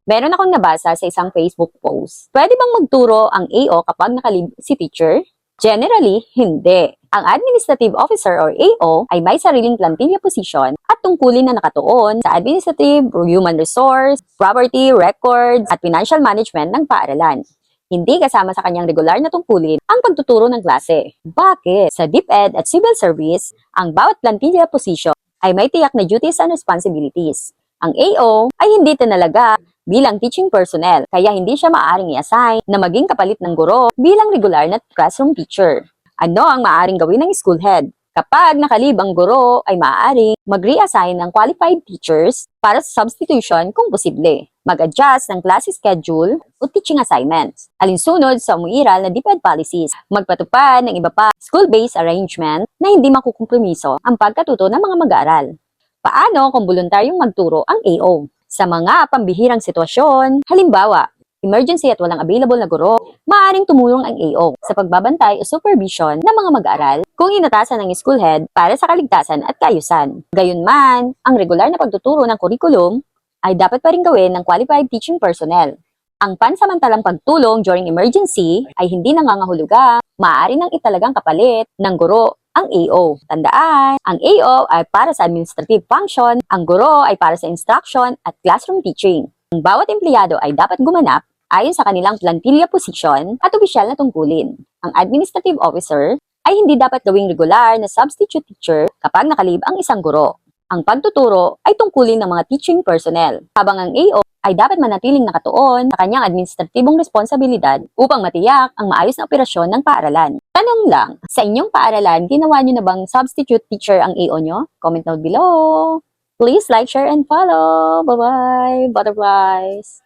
Meron akong nabasa sa isang Facebook post. Pwede bang magturo ang AO kapag nakalib si teacher? Generally, hindi. Ang Administrative Officer or AO ay may sariling plantilla position at tungkulin na nakatuon sa administrative, human resource, property, records, at financial management ng paaralan. Hindi kasama sa kanyang regular na tungkulin ang pagtuturo ng klase. Bakit? Sa DepEd at Civil Service, ang bawat plantilla position ay may tiyak na duties and responsibilities. Ang AO ay hindi tinalaga bilang teaching personnel, kaya hindi siya maaaring i-assign na maging kapalit ng guro bilang regular na classroom teacher. Ano ang maaaring gawin ng school head? Kapag nakalib ang guro, ay maaaring mag-reassign ng qualified teachers para sa substitution kung posible. Mag-adjust ng class schedule o teaching assignments. Alinsunod sa umuiral na DepEd policies, magpatupad ng iba pa school-based arrangement na hindi makukompromiso ang pagkatuto ng mga mag-aaral. Paano kung voluntaryong magturo ang AO? Sa mga pambihirang sitwasyon, halimbawa, emergency at walang available na guro, maaaring tumulong ang AO sa pagbabantay o supervision ng mga mag-aaral kung inatasan ng school head para sa kaligtasan at kaayusan. Gayunman, ang regular na pagtuturo ng kurikulum ay dapat pa rin gawin ng qualified teaching personnel. Ang pansamantalang pagtulong during emergency ay hindi nangangahulugan, maaari nang italagang kapalit ng guro ang AO. Tandaan, ang AO ay para sa administrative function, ang guro ay para sa instruction at classroom teaching. Ang bawat empleyado ay dapat gumanap ayon sa kanilang plantilla position at opisyal na tungkulin. Ang administrative officer ay hindi dapat gawing regular na substitute teacher kapag nakalib ang isang guro. Ang pagtuturo ay tungkulin ng mga teaching personnel, habang ang AO ay dapat manatiling nakatuon sa kanyang administratibong responsibilidad upang matiyak ang maayos na operasyon ng paaralan. Tanong lang, sa inyong paaralan, ginawa nyo na bang substitute teacher ang AO nyo? Comment down below. Please like, share, and follow. Bye-bye, butterflies!